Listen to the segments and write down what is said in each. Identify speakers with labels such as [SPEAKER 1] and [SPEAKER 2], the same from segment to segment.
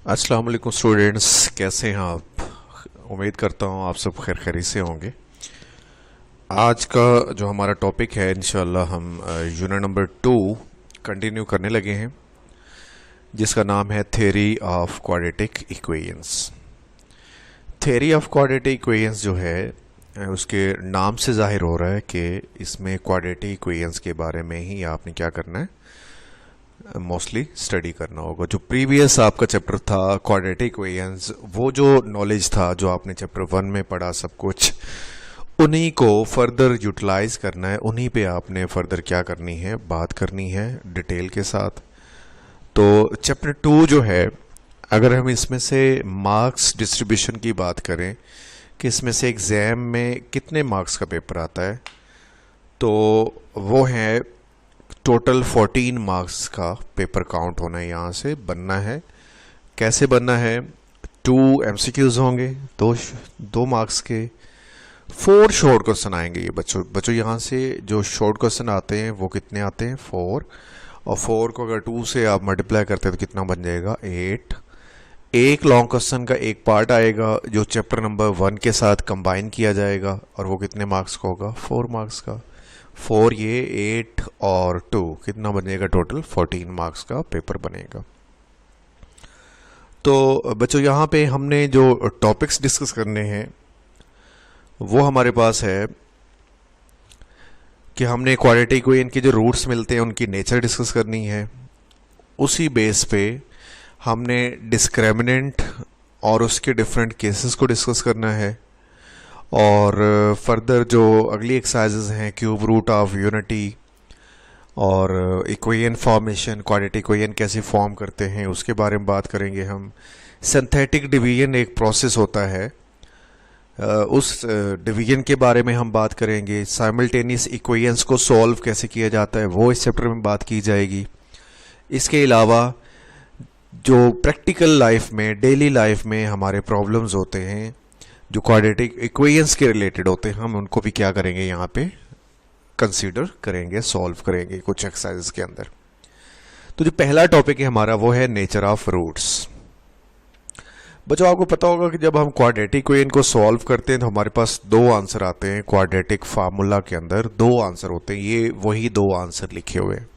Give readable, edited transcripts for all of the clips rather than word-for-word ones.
[SPEAKER 1] अस्सलाम वालेकुम स्टूडेंट्स, कैसे हैं आप? उम्मीद करता हूँ आप सब खैर खैरियत से होंगे। आज का जो हमारा टॉपिक है इंशाल्लाह हम यूनिट नंबर 2 कंटिन्यू करने लगे हैं, जिसका नाम है theory of quadratic equations. Theory of quadratic equations जो है उसके नाम से जाहिर हो रहा है कि इसमें क्वाड्रेटिक इक्वेशंस के बारे में ही आपने क्या करना है, मोस्टली स्टडी करना होगा। जो प्रीवियस आपका चैप्टर था क्वाड्रेटिक इक्वेशंस, वो जो नॉलेज था जो आपने चैप्टर 1 में पढ़ा सब कुछ, उन्हीं को फर्दर यूटिलाइज करना है, उन्हीं पे आपने फर्दर क्या करनी है, बात करनी है डिटेल के साथ। तो चैप्टर 2 जो है, अगर हम इसमें से मार्क्स डिस्ट्रीब्यूशन की बात करें कि इसमें से एग्ज़ाम में कितने मार्क्स का पेपर आता है, तो वो है टोटल 14 मार्क्स का पेपर काउंट होना है, यहाँ से बनना है। कैसे बनना है? 2 MCQs होंगे, दो मार्क्स के 4 शॉर्ट क्वेश्चन आएंगे। ये बच्चों यहाँ से जो शॉर्ट क्वेश्चन आते हैं वो कितने आते हैं? 4। और 4 को अगर 2 से आप मल्टीप्लाई करते हैं तो कितना बन जाएगा? 8। एक लॉन्ग क्वेश्चन का एक पार्ट आएगा जो चैप्टर नंबर 1 के साथ कंबाइन किया जाएगा, और वो कितने मार्क्स का होगा? 4 मार्क्स का। 4 ये 8 और 2 कितना बनेगा? टोटल 14 मार्क्स का पेपर बनेगा। तो बच्चों यहाँ पे हमने जो टॉपिक्स डिस्कस करने हैं वो हमारे पास है कि हमने क्वाड्रेटिक इक्वेशन के जो रूट्स मिलते हैं उनकी नेचर डिस्कस करनी है। उसी बेस पे हमने डिस्क्रिमिनेंट और उसके डिफरेंट केसेस को डिस्कस करना है, और फर्दर जो अगली एक्सरसाइजेज हैं क्यूब रूट ऑफ यूनिटी और इक्वेशन फॉर्मेशन, क्वाड्रेटिक इक्वेशन कैसे फॉर्म करते हैं उसके बारे में बात करेंगे हम। सिंथेटिक डिवीजन एक प्रोसेस होता है, उस डिवीजन के बारे में हम बात करेंगे। साइमल्टेनियस इक्वेशंस को सॉल्व कैसे किया जाता है वो इस चैप्टर में बात की जाएगी। इसके अलावा जो प्रैक्टिकल लाइफ में, डेली लाइफ में हमारे प्रॉब्लम्स होते हैं जो क्वाड्रेटिक इक्वेशंस के रिलेटेड होते हैं, हम उनको भी क्या करेंगे यहाँ पे कंसीडर करेंगे, सॉल्व करेंगे कुछ एक्सरसाइजेस के अंदर। तो जो पहला टॉपिक है हमारा वो है नेचर ऑफ रूट्स। बच्चों आपको पता होगा कि जब हम क्वाड्रेटिक इक्वेशन को सॉल्व करते हैं तो हमारे पास 2 आंसर आते हैं। क्वाड्रेटिक फार्मूला के अंदर 2 आंसर होते हैं, ये वही 2 आंसर लिखे हुए हैं।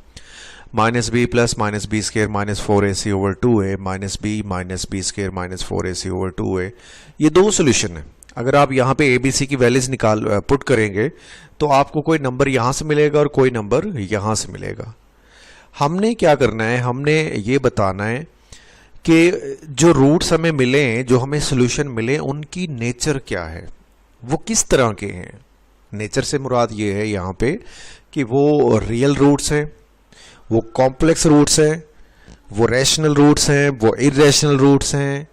[SPEAKER 1] -b plus -b square minus 4ac over 2a minus b square minus 4ac over 2a, ये 2 सोल्यूशन है। अगर आप यहाँ पे ABC की वैल्यूज पुट करेंगे तो आपको कोई नंबर यहाँ से मिलेगा और कोई नंबर यहाँ से मिलेगा। हमने क्या करना है, हमने ये बताना है कि जो रूट्स हमें मिले, जो हमें सोल्यूशन मिले, उनकी नेचर क्या है, वो किस तरह के हैं। नेचर से मुराद ये है यहाँ पे कि वो रियल रूट्स हैं, वो कॉम्प्लेक्स रूट्स हैं, वो रैशनल रूट्स हैं, वो इरेशनल रूट्स हैं,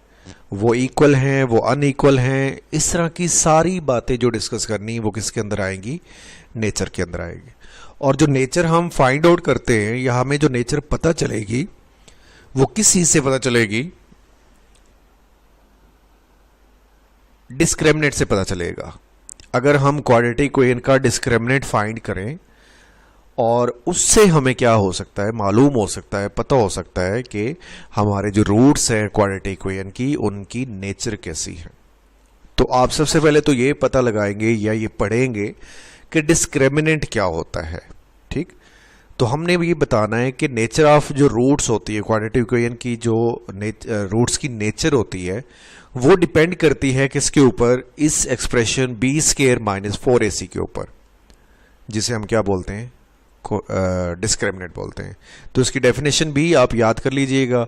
[SPEAKER 1] वो इक्वल हैं, वो अनइक्वल हैं। इस तरह की सारी बातें जो डिस्कस करनी है वो किसके अंदर आएंगी? नेचर के अंदर आएगी। और जो नेचर हम फाइंड आउट करते हैं या हमें जो नेचर पता चलेगी वो किस चीज से पता चलेगी? डिस्क्रिमिनेंट से पता चलेगा। अगर हम क्वाड्रेटिक इक्वेशन का डिस्क्रिमिनेंट फाइंड करें और उससे हमें क्या हो सकता है, मालूम हो सकता है, पता हो सकता है कि हमारे जो रूट्स हैं क्वाड्रेटिक इक्वेशन की, उनकी नेचर कैसी है। तो आप सबसे पहले तो ये पता लगाएंगे या ये पढ़ेंगे कि डिस्क्रिमिनेंट क्या होता है। ठीक, तो हमने भी ये बताना है कि नेचर ऑफ जो रूट्स होती है क्वाड्रेटिक इक्वेशन की, जो रूट्स की नेचर होती है वो डिपेंड करती है किसके ऊपर? इस expression b square minus 4ac के ऊपर, जिसे हम क्या बोलते हैं? डिस्क्रिमिनेंट बोलते हैं। तो इसकी डेफिनेशन भी आप याद कर लीजिएगा।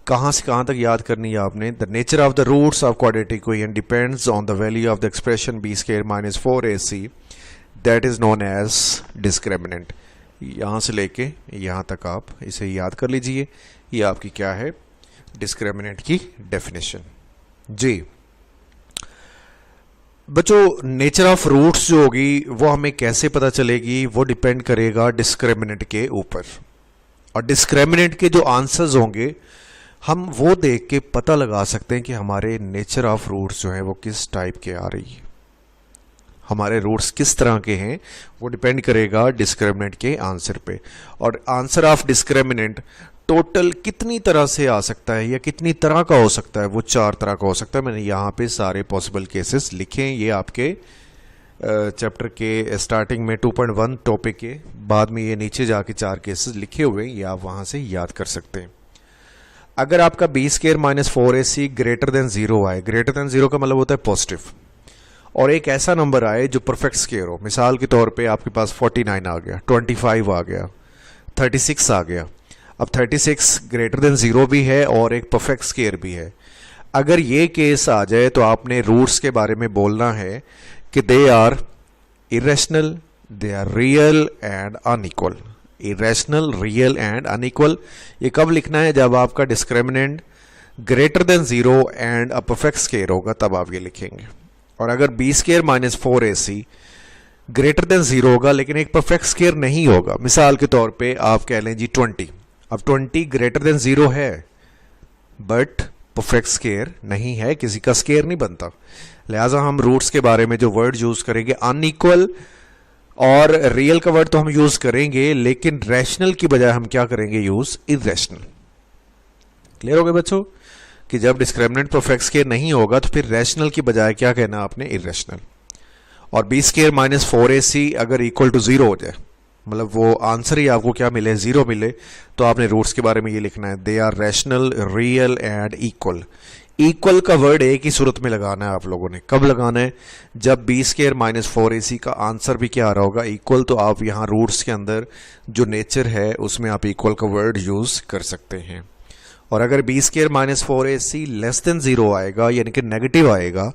[SPEAKER 1] कहाँ से कहाँ तक याद करनी है आपने? The nature of the roots of quadratic equation depends on the value of the expression b square minus 4ac, that is known as discriminant. यहाँ से लेके यहाँ तक आप इसे याद कर लीजिए। ये आपकी क्या है? डिस्क्रिमिनेंट की डेफिनेशन जी। बच्चों नेचर ऑफ रूट्स जो होगी वो हमें कैसे पता चलेगी? वो डिपेंड करेगा डिस्क्रिमिनेंट के ऊपर, और डिस्क्रिमिनेंट के जो आंसर्स होंगे हम वो देख के पता लगा सकते हैं कि हमारे नेचर ऑफ रूट्स जो हैं वो किस टाइप के आ रही है, हमारे रूट्स किस तरह के हैं, वो डिपेंड करेगा डिस्क्रिमिनेंट के आंसर पे। और आंसर ऑफ डिस्क्रिमिनेंट टोटल कितनी तरह से आ सकता है या कितनी तरह का हो सकता है, वो 4 तरह का हो सकता है। मैंने यहाँ पे सारे पॉसिबल केसेस लिखे हैं, ये आपके चैप्टर के स्टार्टिंग में 2.1 टॉपिक के बाद में ये नीचे जाके 4 केसेस लिखे हुए हैं, ये आप वहाँ से याद कर सकते हैं। अगर आपका b square minus 4ac greater than 0 आए, ग्रेटर देन 0 का मतलब होता है पॉजिटिव, और एक ऐसा नंबर आए जो परफेक्ट स्केयर हो, मिसाल के तौर पे आपके पास 49 आ गया, 25 आ गया, 36 आ गया। अब 36 ग्रेटर देन 0 भी है और एक परफेक्ट स्केयर भी है। अगर ये केस आ जाए तो आपने रूट्स के बारे में बोलना है कि they are irrational, they are real and unequal. Irrational, real and unequal, ये कब लिखना है? जब आपका discriminant greater than 0 and a perfect square होगा, तब आप ये लिखेंगे। और अगर b square minus 4ac greater than 0 होगा लेकिन एक परफेक्ट स्केयर नहीं होगा, मिसाल के तौर पे आप कह लें जी 20, अब 20 ग्रेटर देन 0 है बट परफेक्ट स्केयर नहीं है, किसी का स्केयर नहीं बनता। लिहाजा हम रूट्स के बारे में जो वर्ड यूज करेंगे, अनइक्वल और रियल का वर्ड तो हम यूज करेंगे, लेकिन रैशनल की बजाय हम क्या करेंगे? Use irrational. क्लियर हो गए बच्चों कि जब डिस्क्रिमिनेंट परफेक्ट स्केयर नहीं होगा तो फिर रैशनल की बजाय क्या कहना आपने? इरेशनल। और बी स्केयर माइनस 4ac अगर इक्वल टू 0 हो जाए, मतलब वो आंसर ही आपको क्या मिले? 0 मिले, तो आपने रूट्स के बारे में ये लिखना है, they are rational, real and equal. Equal का वर्ड एक ही सूरत में लगाना है आप लोगों ने। कब लगाना है? जब बी स्केयर माइनस 4ac का आंसर भी क्या आ रहा होगा? इक्वल। तो आप यहाँ रूट्स के अंदर जो नेचर है उसमें आप इक्वल का वर्ड यूज कर सकते हैं। और अगर b square minus 4ac less than 0 आएगा, यानी कि नेगेटिव आएगा,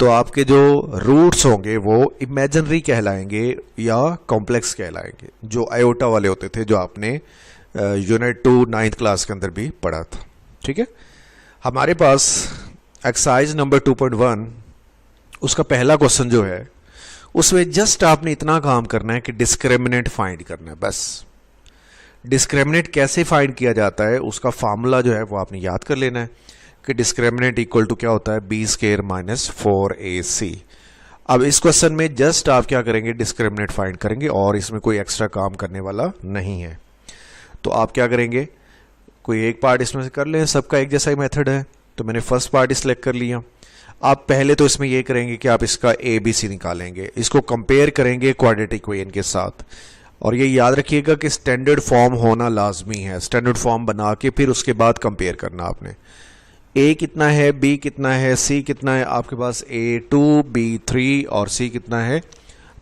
[SPEAKER 1] तो आपके जो रूट्स होंगे वो इमेजिनरी कहलाएंगे या कॉम्प्लेक्स कहलाएंगे, जो आयोटा वाले होते थे, जो आपने यूनिट 2 9th क्लास के अंदर भी पढ़ा था। ठीक है, हमारे पास एक्सरसाइज नंबर 2.1 उसका पहला क्वेश्चन जो है, उसमें जस्ट आपने इतना काम करना है कि डिस्क्रिमिनेंट फाइंड करना है, बस। डिस्क्रिमिनेंट कैसे फाइंड किया जाता है उसका फार्मूला जो है वो आपने याद कर लेना है कि डिस्क्रिमिनेंट इक्वल टू क्या होता है? B square minus 4ac। अब इस क्वेश्चन में जस्ट आप क्या करेंगे? डिस्क्रिमिनेंट फाइंड करेंगे और इसमें कोई एक्स्ट्रा काम करने वाला नहीं है। तो आप क्या करेंगे? कोई एक पार्ट इसमें से कर लें, सबका एक जैसा ही मेथड है। तो मैंने फर्स्ट पार्ट सिलेक्ट कर लिया। आप पहले तो इसमें ये करेंगे कि आप इसका ABC निकालेंगे, इसको कंपेयर करेंगे क्वाड्रेटिक इक्वेशन के साथ। और ये याद रखिएगा कि स्टैंडर्ड फॉर्म होना लाजमी है। स्टैंडर्ड फॉर्म बना के फिर उसके बाद कंपेयर करना आपने। A कितना है, B कितना है, C कितना है, आपके पास A2, B3 और C कितना है?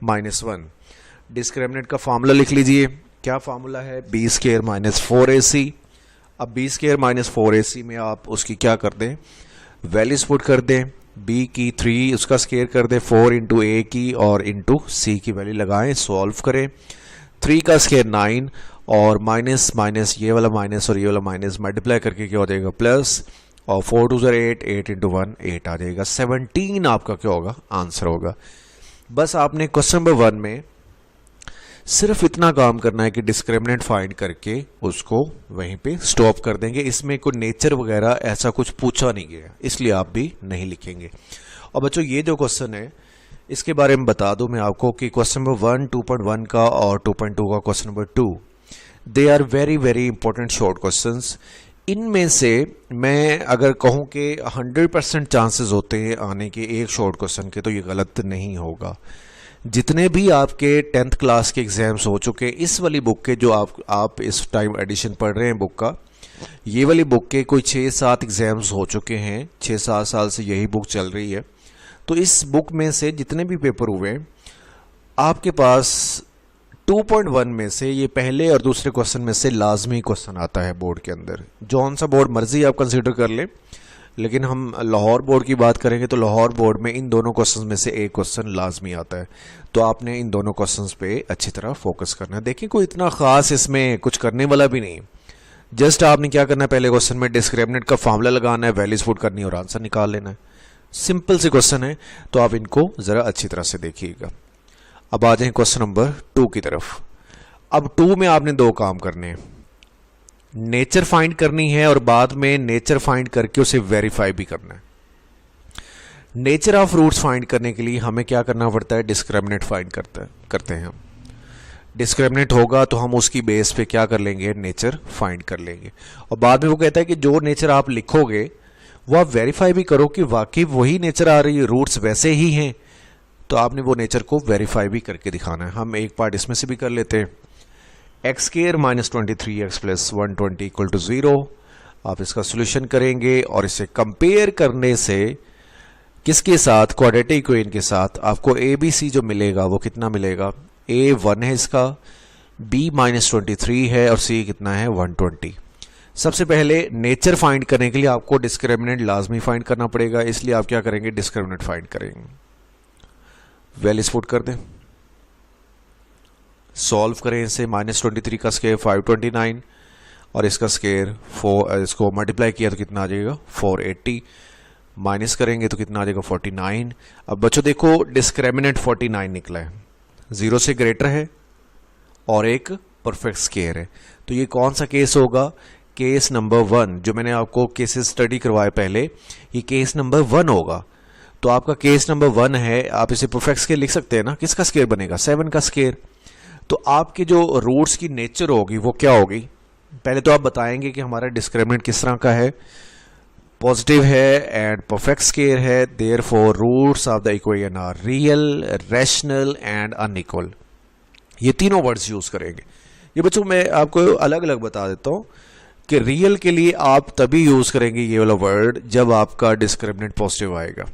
[SPEAKER 1] -1। डिस्क्रिमिनेंट का फार्मूला लिख लीजिए। क्या फार्मूला है? B square minus 4ac। अब बी स्केयर माइनस 4ac में आप उसकी क्या कर दें? वैल्यूज पुट कर दें। b की 3 उसका स्केयर कर दें, 4 इंटू a की और इंटू c की वैल्यू लगाएं, सॉल्व करें। 3 का स्केयर 9 और माइनस माइनस ये वाला माइनस और ये वाला माइनस मल्टीप्लाई करके क्या हो जाएगा? प्लस। और 4 2 8, 8 इंटू 1 8 आ जाएगा। 17 आपका क्या होगा? आंसर होगा। बस आपने क्वेश्चन नंबर 1 में सिर्फ इतना काम करना है कि डिस्क्रिमिनेंट फाइंड करके उसको वहीं पे स्टॉप कर देंगे। इसमें कोई नेचर वगैरह ऐसा कुछ पूछा नहीं गया, इसलिए आप भी नहीं लिखेंगे। और बच्चों ये जो क्वेश्चन है इसके बारे में बता दूं मैं आपको कि क्वेश्चन नंबर 1 2.1 का और 2.2 का question number 2 they are very very important short questions. इनमें से मैं अगर कहूं कि 100% चांसेस होते हैं आने के एक शॉर्ट क्वेश्चन के, तो ये गलत नहीं होगा। जितने भी आपके 10th क्लास के एग्जाम्स हो चुके हैं, इस वाली बुक के जो आप इस टाइम एडिशन पढ़ रहे हैं बुक का, ये वाली बुक के कोई 6-7 एग्जाम्स हो चुके हैं। 6-7 साल से यही बुक चल रही है। तो इस बुक में से जितने भी पेपर हुए आपके पास 2.1 में से ये पहले और दूसरे क्वेश्चन में से लाजमी क्वेश्चन आता है बोर्ड के अंदर। जौन सा बोर्ड मर्जी आप कंसीडर कर लें, लेकिन हम लाहौर बोर्ड की बात करेंगे तो लाहौर बोर्ड में इन दोनों क्वेश्चन में से एक क्वेश्चन लाजमी आता है। तो आपने इन दोनों क्वेश्चंस पे अच्छी तरह फोकस करना है। देखिए कोई इतना खास इसमें कुछ करने वाला भी नहीं। जस्ट आपने क्या करना है, पहले क्वेश्चन में डिस्क्रिमिनेंट का फार्मूला लगाना है, वैल्यूज पुट करनी है और आंसर निकाल लेना है। सिंपल से क्वेश्चन है, तो आप इनको जरा अच्छी तरह से देखिएगा। अब आ जाए क्वेश्चन नंबर 2 की तरफ। अब 2 में आपने 2 काम करने हैं। नेचर फाइंड करनी है और बाद में नेचर फाइंड करके उसे वेरीफाई भी करना है। नेचर ऑफ रूट्स फाइंड करने के लिए हमें क्या करना पड़ता है? डिस्क्रिमिनेंट फाइंड करते हैं हम। डिस्क्रिमिनेंट होगा तो हम उसकी बेस पे क्या कर लेंगे, नेचर फाइंड कर लेंगे। और बाद में वो कहता है कि जो नेचर आप लिखोगे वो आप वेरीफाई भी करो कि वाकई वही नेचर आ रही है, रूट्स वैसे ही हैं, तो आपने वो नेचर को वेरीफाई भी करके दिखाना है। हम एक पार्ट इसमें से भी कर लेते हैं। X square minus 23x plus 120 equal to 0। आप इसका सोल्यूशन करेंगे और इसे कंपेयर करने से किसके साथ, क्वाड्रेटिक इक्वेशन के साथ, आपको ए बी सी जो मिलेगा वो कितना मिलेगा, ए 1 है इसका, बी माइनस 23 है और सी कितना है 120। सबसे पहले नेचर फाइंड करने के लिए आपको डिस्क्रिमिनेंट लाजमी फाइंड करना पड़ेगा, इसलिए आप क्या करेंगे, डिस्क्रिमिनेंट फाइंड करेंगे। वैल्यूज पुट कर दें, सॉल्व करें इसे। माइनस 23 का स्क्वायर 529 और इसका स्क्वायर 4, इसको मल्टीप्लाई किया तो कितना आ जाएगा 480, माइनस करेंगे तो कितना आ जाएगा 49। अब बच्चों देखो डिस्क्रिमिनेंट 49 निकला है, 0 से ग्रेटर है और एक परफेक्ट स्क्वायर है, तो ये कौन सा केस होगा, केस नंबर 1। जो मैंने आपको केसेस स्टडी करवाए पहले, ये केस नंबर 1 होगा। तो आपका केस नंबर 1 है, आप इसे परफेक्ट स्क्वायर लिख सकते हैं ना, किसका स्क्वायर बनेगा, 7 का स्क्वायर। तो आपके जो रूट्स की नेचर होगी वो क्या होगी, पहले तो आप बताएंगे कि हमारा डिस्क्रिमिनेंट किस तरह का है, पॉजिटिव है एंड परफेक्ट स्क्वायर है, therefore roots of the equation are real, rational and unequal. ये तीनों वर्ड्स यूज करेंगे। ये बच्चों मैं आपको अलग अलग बता देता हूं कि रियल के लिए आप तभी यूज करेंगे ये वाला वर्ड जब आपका डिस्क्रिमिनेंट पॉजिटिव आएगा।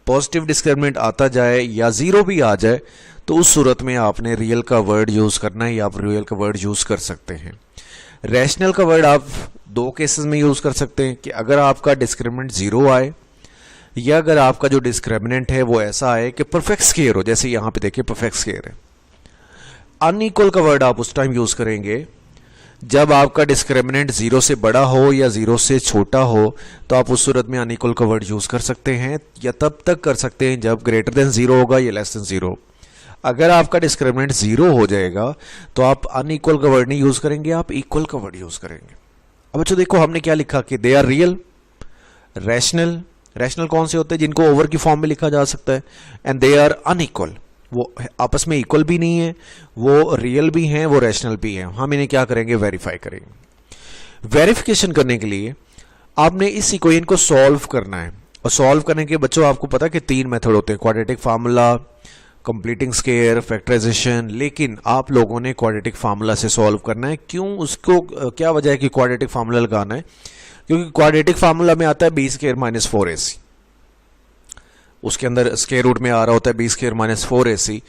[SPEAKER 1] पॉजिटिव डिस्क्रिमिनेंट आता जाए या 0 भी आ जाए तो उस सूरत में आपने रियल का वर्ड यूज करना है, या आप रियल का वर्ड यूज कर सकते हैं। रैशनल का वर्ड आप 2 केसेस में यूज कर सकते हैं कि अगर आपका डिस्क्रिमिनेंट 0 आए, या अगर आपका जो डिस्क्रिमिनेंट है वो ऐसा आए कि परफेक्ट स्क्वायर हो, जैसे यहां पे देखिए परफेक्ट स्क्वायर है। अनइक्वल का वर्ड आप उस टाइम यूज करेंगे जब आपका डिस्क्रिमिनेंट 0 से बड़ा हो या 0 से छोटा हो, तो आप उस सूरत में अनइक्वल का वर्ड यूज कर सकते हैं, या तब तक कर सकते हैं जब ग्रेटर देन 0 होगा या लेस देन 0। अगर आपका डिस्क्रिमिनेंट 0 हो जाएगा तो आप अनइक्वल का वर्ड नहीं यूज करेंगे, आप इक्वल का वर्ड यूज करेंगे। अब बच्चों देखो हमने क्या लिखा कि they are real, rational. Rational कौन से होते हैं, जिनको ओवर की फॉर्म में लिखा जा सकता है, एंड दे आर अनइक्वल, वो आपस में इक्वल भी नहीं है, वो रियल भी हैं, वो रैशनल भी हैं। हम इन्हें क्या करेंगे, वेरीफाई करेंगे। वेरिफिकेशन करने के लिए आपने इस इक्वेशन को सॉल्व करना है, और सॉल्व करने के बच्चों आपको पता कि 3 मेथड होते हैं, quadratic formula, completing square, factorisation. लेकिन आप लोगों ने क्वाड्रेटिक फार्मूला से सॉल्व करना है। क्यों, उसको क्या वजह है कि क्वाड्रेटिक फार्मूला लगाना है, क्योंकि क्वाड्रेटिक फार्मूला में आता है बी स्क्वायर माइनस 4ac, उसके अंदर स्क्वायर रूट में आ रहा होता है बी स्क्वायर माइनस 4ac।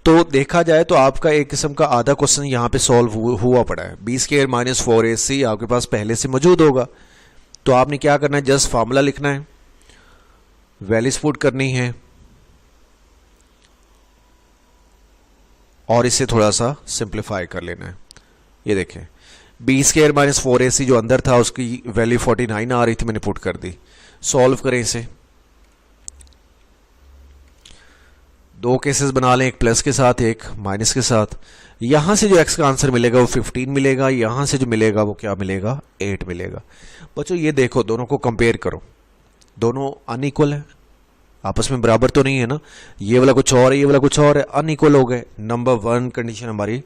[SPEAKER 1] तो देखा जाए तो आपका एक किस्म का आधा क्वेश्चन यहाँ पे सॉल्व हुआ पड़ा है। बी स्क्वायर माइनस 4ac आपके पास पहले से मौजूद होगा, तो आपने क्या करना है, जस्ट फार्मूला लिखना है, वैल्यूज पुट करनी है और इसे थोड़ा सा सिंप्लीफाई कर लेना है। ये देखें बी स्क्वायर माइनस 4ac जो अंदर था उसकी वैल्यू 49 आ रही थी, मैंने पुट कर दी। सॉल्व करें इसे, 2 केसेस बना लें, एक प्लस के साथ एक माइनस के साथ। यहां से जो x का आंसर मिलेगा वो 15 मिलेगा, यहां से जो मिलेगा वो क्या मिलेगा, 8 मिलेगा। बच्चों ये देखो, दोनों को कंपेयर करो, दोनों अनइक्वल है, आपस में बराबर तो नहीं है ना, ये वाला कुछ और है, ये वाला कुछ और है, अनइक्वल हो गए। नंबर 1 कंडीशन हमारी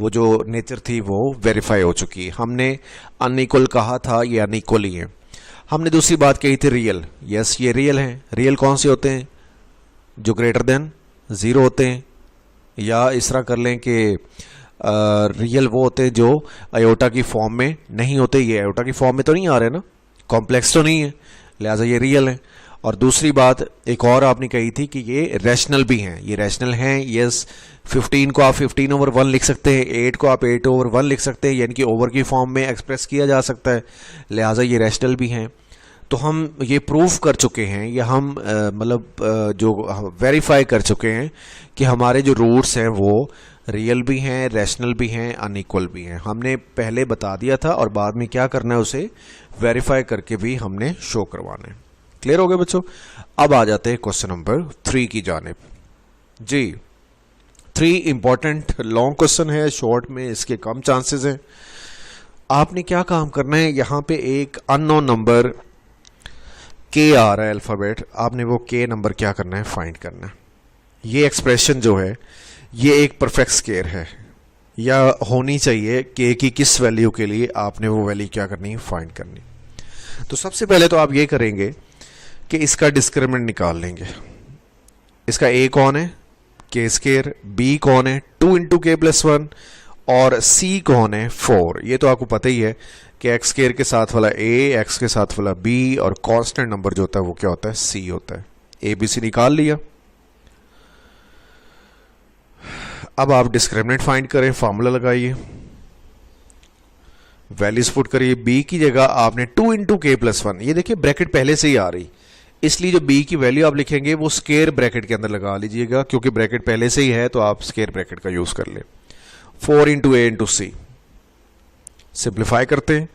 [SPEAKER 1] वो जो नेचर थी वो वेरीफाई हो चुकी है। हमने अनइक्वल कहा था, ये अनइक्वल ही है। हमने दूसरी बात कही थी रियल, यस ये रियल है। रियल कौन से होते हैं, जो ग्रेटर देन 0 होते हैं, या इस तरह कर लें कि रियल वो होते हैं जो आयोटा की फॉर्म में नहीं होते। ये आयोटा की फॉर्म में तो नहीं आ रहे ना, कॉम्प्लेक्स तो नहीं है, लिहाजा ये रियल है। और दूसरी बात एक और आपने कही थी कि ये रैशनल भी हैं, ये रैशनल हैं। यस 15 को आप 15/1 लिख सकते हैं, 8 को आप 8/1 लिख सकते हैं, यानी कि ओवर की फॉर्म में एक्सप्रेस किया जा सकता है, लिहाजा ये रैशनल भी हैं। तो हम ये प्रूफ कर चुके हैं, या हम जो वेरीफाई कर चुके हैं कि हमारे जो रूट्स हैं वो रियल भी हैं, रैशनल भी हैं, अनइक्वल भी हैं। हमने पहले बता दिया था और बाद में क्या करना है, उसे वेरीफाई करके भी हमने शो करवाना है। क्लियर हो गया बच्चों। अब आ जाते हैं क्वेश्चन नंबर 3 की जानिब। जी 3 इंपॉर्टेंट लॉन्ग क्वेश्चन है, शॉर्ट में इसके कम चांसेस हैं। आपने क्या काम करना है, यहाँ पे एक अननोन नंबर के आ रहा है अल्फाबेट, आपने वो के नंबर क्या करना है, फाइंड करना है। ये एक्सप्रेशन जो है ये एक परफेक्ट स्क्वायर है, या होनी चाहिए के की किस वैल्यू के लिए आपने वो वैल्यू क्या करनी है, फाइंड करनी। तो सबसे पहले तो आप ये करेंगे कि इसका डिस्क्रिमिनेंट निकाल लेंगे। इसका a कौन है, के स्केयर, b कौन है 2 इंटू के प्लस 1 और c कौन है 4। ये तो आपको पता ही है कि एक्स स्केयर के साथ वाला a, एक्स के साथ वाला b और कांस्टेंट नंबर जो होता है वो क्या होता है, c होता है। a b c निकाल लिया। अब आप डिस्क्रिमिनेंट फाइंड करें, फार्मूला लगाइए, वैल्यूज पुट करिए। b की जगह आपने 2 इंटू के प्लस 1, ये देखिए ब्रैकेट पहले से ही आ रही, इसलिए जो b की वैल्यू आप लिखेंगे वो स्केयर ब्रैकेट के अंदर लगा लीजिएगा, क्योंकि ब्रैकेट पहले से ही है तो आप स्केयर ब्रैकेट का यूज कर ले। 4 इंटू ए इंटू सी, सिंप्लीफाई करते हैं,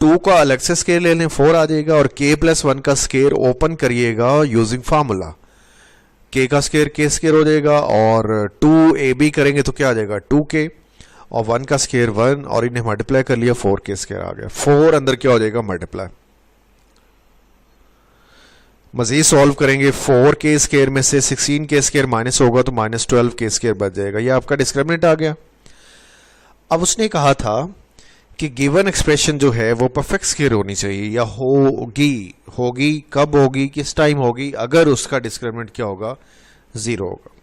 [SPEAKER 1] 2 का अलग से स्केयर ले लें 4 आ जाएगा, और k प्लस 1 का स्केयर ओपन करिएगा यूजिंग फार्मूला, k का स्केयर k स्केयर हो जाएगा, और 2ab करेंगे तो क्या आ जाएगा 2k, और 1 का स्केयर 1, और इन्हें मल्टीप्लाई कर लिया 4k स्केयर आ गया। 4 अंदर क्या हो जाएगा मल्टीप्लाई। मजीद सॉल्व करेंगे, 4k स्केयर में से 16k स्केयर माइनस होगा तो माइनस 12k स्केयर बच जाएगा। ये आपका डिस्क्रिमिनेंट आ गया। अब उसने कहा था कि गिवन एक्सप्रेशन जो है वो परफेक्ट स्केयर होनी चाहिए, या होगी कब होगी, किस टाइम होगी, अगर उसका डिस्क्रिमिनेंट क्या होगा, 0 होगा।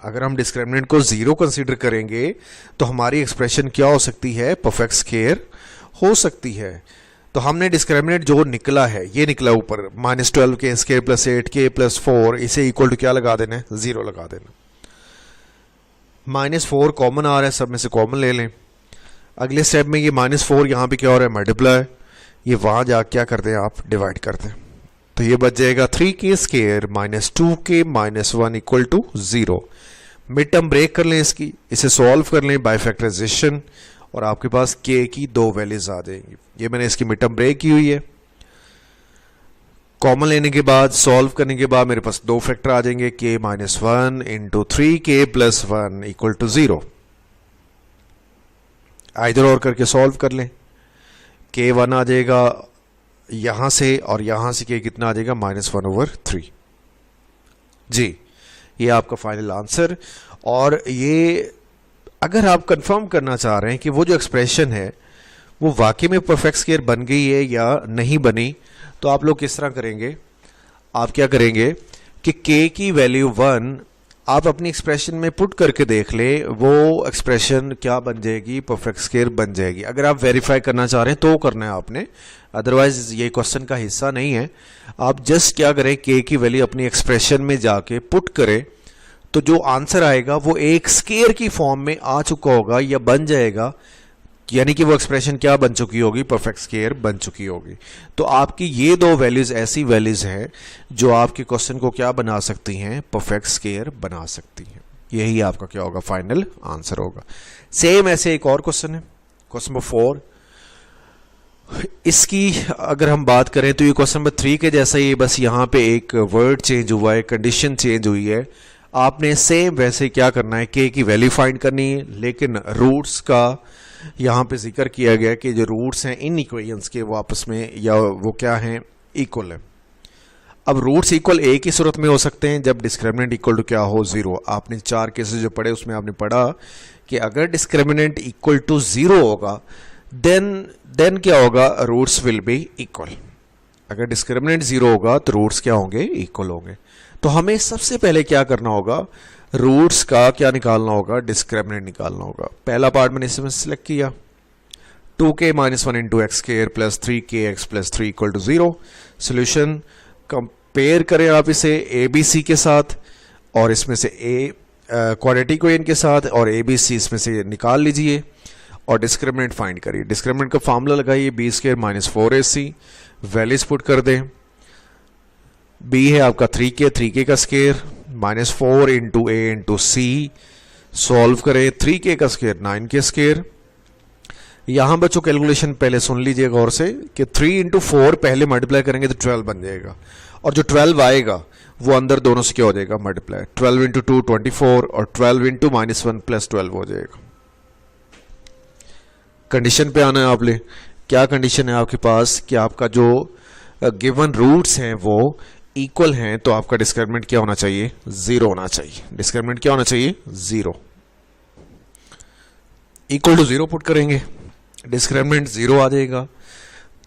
[SPEAKER 1] अगर हम डिस्क्रिमिनेंट को 0 कंसीडर करेंगे तो हमारी एक्सप्रेशन क्या हो सकती है, परफेक्ट स्केयर हो सकती है। तो हमने डिस्क्रिमिनेंट जो निकला है, ये निकला ऊपर -12k square plus 8k plus 4, इसे इक्वल टू क्या लगा देना है, 0 लगा देना। -4 कॉमन आ रहा है, सब में से कॉमन ले लें। अगले स्टेप में ये -4 यहाँ पे क्या हो रहा है, मल्टीप्लाई, ये वहां जा क्या करते हैं आप, डिवाइड करते हैं, तो ये बच जाएगा 3k square -2k -1 equal to 0। Mid term break कर लें इसकी, इसे सॉल्व कर लें बाय फैक्टराइजेशन, और आपके पास k की 2 वैल्यूज आ जाएंगी। ये मैंने इसकी मिड टर्म ब्रेक की हुई है। कॉमन लेने के बाद, सॉल्व करने के बाद मेरे पास 2 फैक्टर आ जाएंगे, k -1 into 3k plus 1 equal to 0। इधर और करके सॉल्व कर लें, k1 आ जाएगा यहां से, और यहां से k कितना आ जाएगा, -1/3। जी, ये आपका फाइनल आंसर। और ये अगर आप कंफर्म करना चाह रहे हैं कि वो जो एक्सप्रेशन है वो वाकई में परफेक्ट स्केयर बन गई है या नहीं बनी, तो आप लोग किस तरह करेंगे, आप क्या करेंगे कि k की वैल्यू 1 आप अपनी एक्सप्रेशन में पुट करके देख ले, वो एक्सप्रेशन क्या बन जाएगी, परफेक्ट स्केयर बन जाएगी। अगर आप वेरीफाई करना चाह रहे हैं तो करना है आपने, अदरवाइज ये क्वेश्चन का हिस्सा नहीं है। आप जस्ट क्या करें, k की वैल्यू अपनी एक्सप्रेशन में जाके पुट करें, तो जो आंसर आएगा वो एक स्केयर की फॉर्म में आ चुका होगा या बन जाएगा, यानी कि वो एक्सप्रेशन क्या बन चुकी होगी, परफेक्ट स्केयर बन चुकी होगी। तो आपकी ये 2 वैल्यूज ऐसी वैल्यूज हैं जो आपके क्वेश्चन को क्या बना सकती हैं, परफेक्ट स्केयर बना सकती हैं। यही आपका क्या होगा, फाइनल आंसर होगा। सेम ऐसे एक और क्वेश्चन है, क्वेश्चन नंबर 4। इसकी अगर हम बात करें तो ये क्वेश्चन नंबर 3 के जैसा ही, बस यहाँ पे एक वर्ड चेंज हुआ है, कंडीशन चेंज हुई है। आपने सेम वैसे क्या करना है, k की वैल्यू फाइंड करनी है, लेकिन रूट्स का यहाँ पे जिक्र किया गया कि जो रूट्स हैं इन इक्वेशंस के वो आपस में या वो क्या हैं, इक्वल है। अब रूट्स इक्वल a की सूरत में हो सकते हैं जब डिस्क्रिमिनेंट इक्वल टू क्या हो, 0। आपने 4 केसेस जो पढ़े उसमें आपने पढ़ा कि अगर डिस्क्रिमिनेंट इक्वल टू 0 होगा देन क्या होगा, रूट्स विल बी इक्वल। अगर डिस्क्रिमिनेंट 0 होगा तो रूट्स क्या होंगे, इक्वल होंगे। तो हमें सबसे पहले क्या करना होगा, रूट्स का क्या निकालना होगा, डिस्क्रिमिनेंट निकालना होगा। पहला पार्ट मैंने इसमें सिलेक्ट किया, 2k -1 into x square plus 3kx plus 3 equal to 0। Solution compare करें आप इसे ABC के साथ, और इसमें से a क्वाड्रेटिक इक्वेशन के साथ, और ABC इसमें से निकाल लीजिए और डिस्क्रिमिनेंट फाइंड करिए। डिस्क्रिमिनेंट का फार्मूला लगाइए, b² -4ac, वैल्यूज पुट कर दें। b है आपका 3k का square -4 into a into c, solve करें, 3k का स्क्वायर 9k स्क्वायर। यहां बच्चों कैलकुलेशन पहले सुन लीजिए गौर से कि 3 इंटू 4 पहले मल्टीप्लाई करेंगे तो 12 बन जाएगा, और जो 12 आएगा वो अंदर दोनों से क्या हो जाएगा, मल्टीप्लाई। 12 इंटू 2 24, और 12 इंटू -1 प्लस 12 हो जाएगा। कंडीशन पे आना है आपने, क्या कंडीशन है आपके पास कि आपका जो गिवन रूट्स हैं वो इक्वल हैं, तो आपका डिस्क्रिमिनेंट क्या होना चाहिए, 0 होना चाहिए। डिस्क्रिमिनेंट क्या होना चाहिए, 0। इक्वल टू 0 पुट करेंगे, डिस्क्रिमिनेंट 0 आ जाएगा।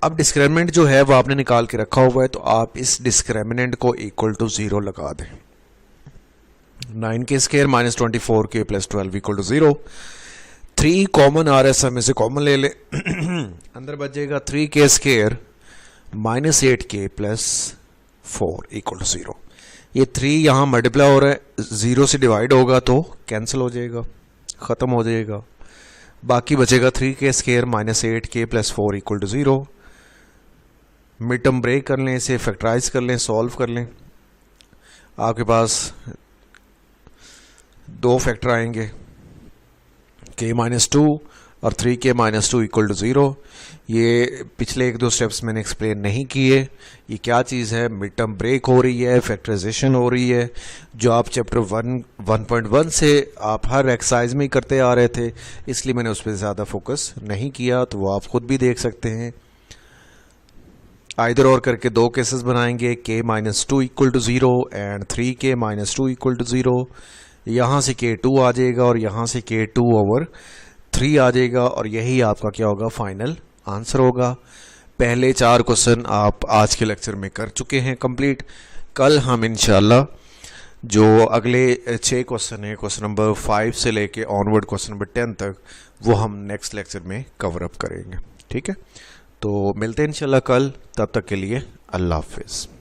[SPEAKER 1] अब डिस्क्रिमिनेंट जो है वो आपने निकाल के रखा हुआ है, तो आप इस डिस्क्रिमिनेंट को इक्वल टू 0 लगा दें। 9k² minus 24k plus 12 equal to 0। 3 common आ रहा है, सब में से कॉमन ले ले अंदर बचेगा 3k² minus 8k plus 4 equal to 0। ये 3 यहाँ मल्टीप्लाई हो रहा है, 0 से डिवाइड होगा तो कैंसिल हो जाएगा, ख़त्म हो जाएगा। बाकी बचेगा 3k² minus 8k plus 4 equal to 0। Mid term break कर लें, इसे फैक्टराइज कर लें, सॉल्व कर लें। आपके पास 2 फैक्टर आएंगे, k माइनस 2 और 3k माइनस 2 इक्वल टू 0। ये पिछले 1-2 स्टेप्स मैंने एक्सप्लेन नहीं किए। ये क्या चीज़ है, मिड टर्म ब्रेक हो रही है, फैक्टराइजेशन हो रही है, जो आप चैप्टर 1.1 से आप हर एक्सरसाइज में ही करते आ रहे थे, इसलिए मैंने उस पर ज़्यादा फोकस नहीं किया। तो वो आप खुद भी देख सकते हैं। आइदर और करके 2 केसेस बनाएंगे, k minus 2 equal to 0 and 3k minus 2 equal to 0। यहाँ से k2 आ जाएगा और यहाँ से k2 ओवर 3 आ जाएगा, और यही आपका क्या होगा, फाइनल आंसर होगा। पहले 4 क्वेश्चन आप आज के लेक्चर में कर चुके हैं कंप्लीट। कल हम इंशाल्लाह जो अगले 6 क्वेश्चन है, क्वेश्चन नंबर 5 से लेके ऑनवर्ड क्वेश्चन नंबर 10 तक, वो हम नेक्स्ट लेक्चर में कवर अप करेंगे। ठीक है, तो मिलते हैं इंशाल्लाह कल। तब तक के लिए अल्लाह हाफिज़।